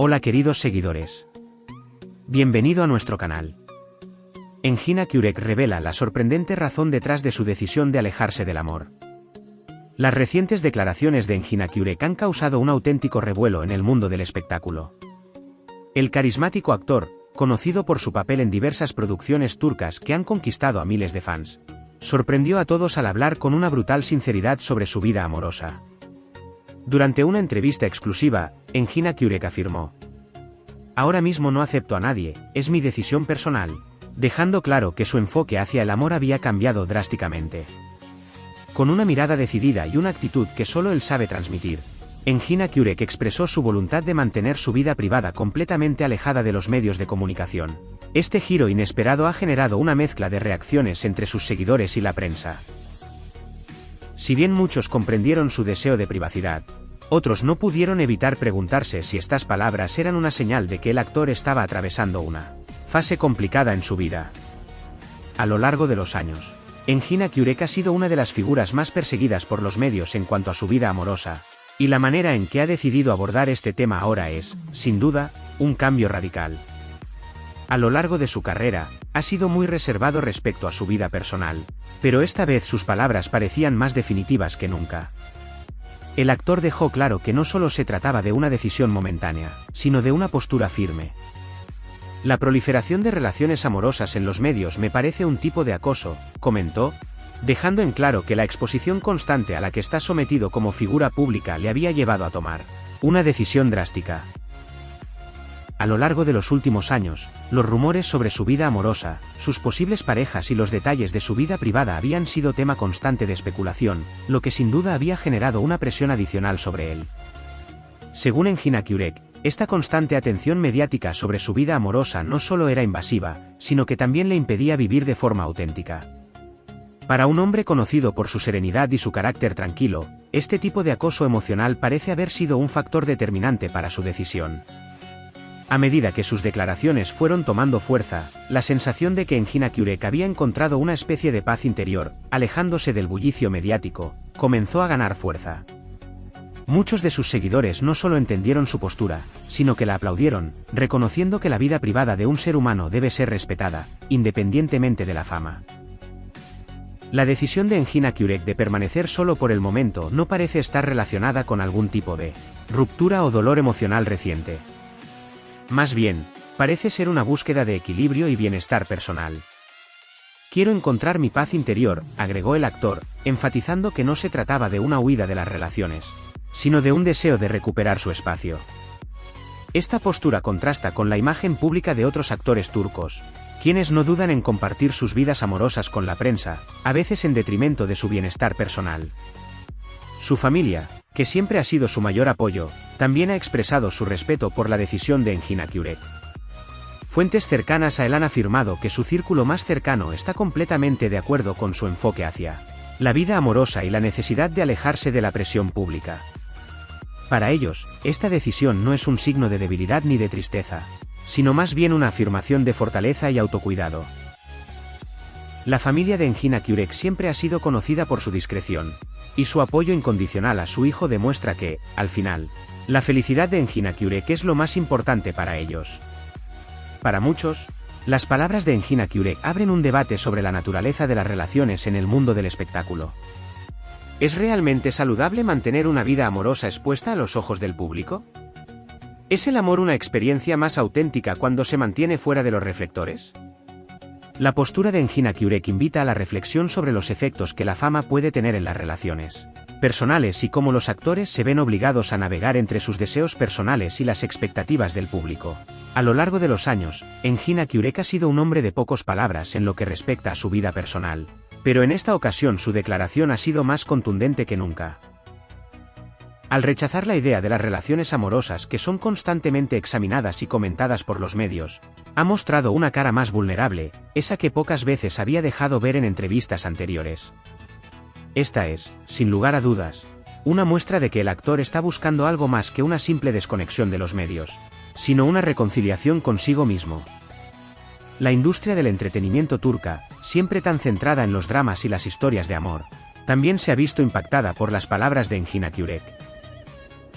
Hola queridos seguidores. Bienvenido a nuestro canal. Engin Akyurek revela la sorprendente razón detrás de su decisión de alejarse del amor. Las recientes declaraciones de Engin Akyurek han causado un auténtico revuelo en el mundo del espectáculo. El carismático actor, conocido por su papel en diversas producciones turcas que han conquistado a miles de fans, sorprendió a todos al hablar con una brutal sinceridad sobre su vida amorosa. Durante una entrevista exclusiva, Engin Akyurek afirmó: "Ahora mismo no acepto a nadie, es mi decisión personal", dejando claro que su enfoque hacia el amor había cambiado drásticamente. Con una mirada decidida y una actitud que solo él sabe transmitir, Engin Akyurek expresó su voluntad de mantener su vida privada completamente alejada de los medios de comunicación. Este giro inesperado ha generado una mezcla de reacciones entre sus seguidores y la prensa. Si bien muchos comprendieron su deseo de privacidad, otros no pudieron evitar preguntarse si estas palabras eran una señal de que el actor estaba atravesando una fase complicada en su vida. A lo largo de los años, Engin Akyurek ha sido una de las figuras más perseguidas por los medios en cuanto a su vida amorosa, y la manera en que ha decidido abordar este tema ahora es, sin duda, un cambio radical. A lo largo de su carrera, ha sido muy reservado respecto a su vida personal, pero esta vez sus palabras parecían más definitivas que nunca. El actor dejó claro que no solo se trataba de una decisión momentánea, sino de una postura firme. "La proliferación de relaciones amorosas en los medios me parece un tipo de acoso", comentó, dejando en claro que la exposición constante a la que está sometido como figura pública le había llevado a tomar una decisión drástica. A lo largo de los últimos años, los rumores sobre su vida amorosa, sus posibles parejas y los detalles de su vida privada habían sido tema constante de especulación, lo que sin duda había generado una presión adicional sobre él. Según Engin Akyurek, esta constante atención mediática sobre su vida amorosa no solo era invasiva, sino que también le impedía vivir de forma auténtica. Para un hombre conocido por su serenidad y su carácter tranquilo, este tipo de acoso emocional parece haber sido un factor determinante para su decisión. A medida que sus declaraciones fueron tomando fuerza, la sensación de que Engin Akyurek había encontrado una especie de paz interior, alejándose del bullicio mediático, comenzó a ganar fuerza. Muchos de sus seguidores no solo entendieron su postura, sino que la aplaudieron, reconociendo que la vida privada de un ser humano debe ser respetada, independientemente de la fama. La decisión de Engin Akyurek de permanecer solo por el momento no parece estar relacionada con algún tipo de ruptura o dolor emocional reciente. Más bien, parece ser una búsqueda de equilibrio y bienestar personal. "Quiero encontrar mi paz interior", agregó el actor, enfatizando que no se trataba de una huida de las relaciones, sino de un deseo de recuperar su espacio. Esta postura contrasta con la imagen pública de otros actores turcos, quienes no dudan en compartir sus vidas amorosas con la prensa, a veces en detrimento de su bienestar personal. Su familia, que siempre ha sido su mayor apoyo, también ha expresado su respeto por la decisión de Engin Akyurek. Fuentes cercanas a él han afirmado que su círculo más cercano está completamente de acuerdo con su enfoque hacia la vida amorosa y la necesidad de alejarse de la presión pública. Para ellos, esta decisión no es un signo de debilidad ni de tristeza, sino más bien una afirmación de fortaleza y autocuidado. La familia de Engin Akyurek siempre ha sido conocida por su discreción, y su apoyo incondicional a su hijo demuestra que, al final, la felicidad de Engin Akyurek es lo más importante para ellos. Para muchos, las palabras de Engin Akyurek abren un debate sobre la naturaleza de las relaciones en el mundo del espectáculo. ¿Es realmente saludable mantener una vida amorosa expuesta a los ojos del público? ¿Es el amor una experiencia más auténtica cuando se mantiene fuera de los reflectores? La postura de Engin Akyurek invita a la reflexión sobre los efectos que la fama puede tener en las relaciones personales y cómo los actores se ven obligados a navegar entre sus deseos personales y las expectativas del público. A lo largo de los años, Engin Akyurek ha sido un hombre de pocas palabras en lo que respecta a su vida personal, pero en esta ocasión su declaración ha sido más contundente que nunca. Al rechazar la idea de las relaciones amorosas que son constantemente examinadas y comentadas por los medios, ha mostrado una cara más vulnerable, esa que pocas veces había dejado ver en entrevistas anteriores. Esta es, sin lugar a dudas, una muestra de que el actor está buscando algo más que una simple desconexión de los medios, sino una reconciliación consigo mismo. La industria del entretenimiento turca, siempre tan centrada en los dramas y las historias de amor, también se ha visto impactada por las palabras de Engin Akyurek.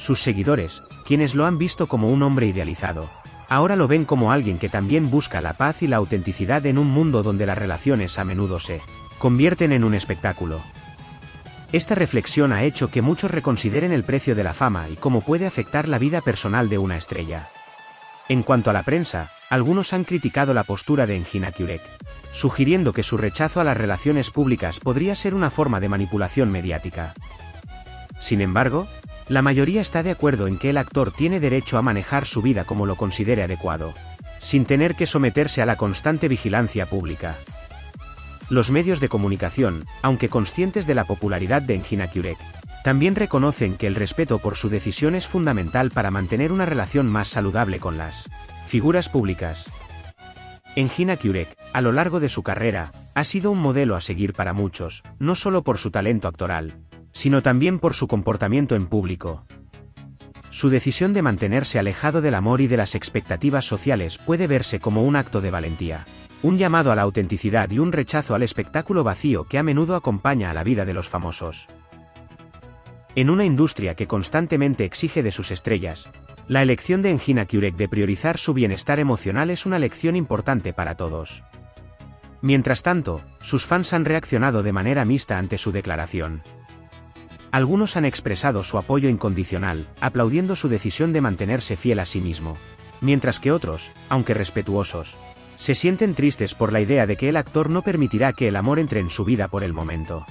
Sus seguidores, quienes lo han visto como un hombre idealizado, ahora lo ven como alguien que también busca la paz y la autenticidad en un mundo donde las relaciones a menudo se convierten en un espectáculo. Esta reflexión ha hecho que muchos reconsideren el precio de la fama y cómo puede afectar la vida personal de una estrella. En cuanto a la prensa, algunos han criticado la postura de Engin Akyurek, sugiriendo que su rechazo a las relaciones públicas podría ser una forma de manipulación mediática. Sin embargo, la mayoría está de acuerdo en que el actor tiene derecho a manejar su vida como lo considere adecuado, sin tener que someterse a la constante vigilancia pública. Los medios de comunicación, aunque conscientes de la popularidad de Engin Akyurek, también reconocen que el respeto por su decisión es fundamental para mantener una relación más saludable con las figuras públicas. Engin Akyurek, a lo largo de su carrera, ha sido un modelo a seguir para muchos, no solo por su talento actoral, sino también por su comportamiento en público. Su decisión de mantenerse alejado del amor y de las expectativas sociales puede verse como un acto de valentía, un llamado a la autenticidad y un rechazo al espectáculo vacío que a menudo acompaña a la vida de los famosos. En una industria que constantemente exige de sus estrellas, la elección de Engin Akyurek de priorizar su bienestar emocional es una lección importante para todos. Mientras tanto, sus fans han reaccionado de manera mixta ante su declaración. Algunos han expresado su apoyo incondicional, aplaudiendo su decisión de mantenerse fiel a sí mismo, mientras que otros, aunque respetuosos, se sienten tristes por la idea de que el actor no permitirá que el amor entre en su vida por el momento.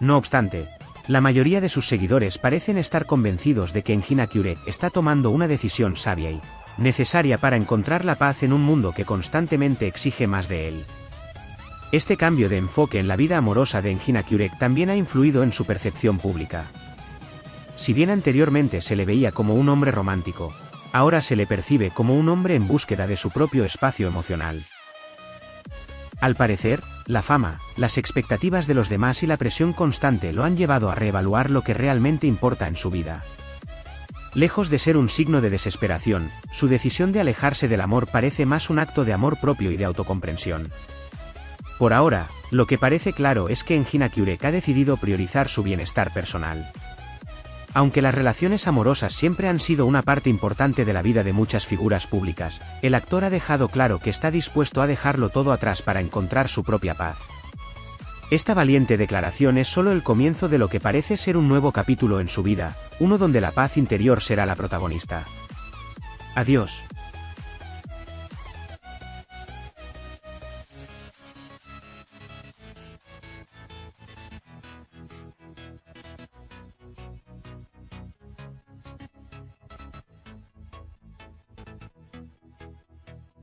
No obstante, la mayoría de sus seguidores parecen estar convencidos de que Engin Akyurek está tomando una decisión sabia y necesaria para encontrar la paz en un mundo que constantemente exige más de él. Este cambio de enfoque en la vida amorosa de Engin Akyurek también ha influido en su percepción pública. Si bien anteriormente se le veía como un hombre romántico, ahora se le percibe como un hombre en búsqueda de su propio espacio emocional. Al parecer, la fama, las expectativas de los demás y la presión constante lo han llevado a reevaluar lo que realmente importa en su vida. Lejos de ser un signo de desesperación, su decisión de alejarse del amor parece más un acto de amor propio y de autocomprensión. Por ahora, lo que parece claro es que Engin Akyurek ha decidido priorizar su bienestar personal. Aunque las relaciones amorosas siempre han sido una parte importante de la vida de muchas figuras públicas, el actor ha dejado claro que está dispuesto a dejarlo todo atrás para encontrar su propia paz. Esta valiente declaración es solo el comienzo de lo que parece ser un nuevo capítulo en su vida, uno donde la paz interior será la protagonista. Adiós.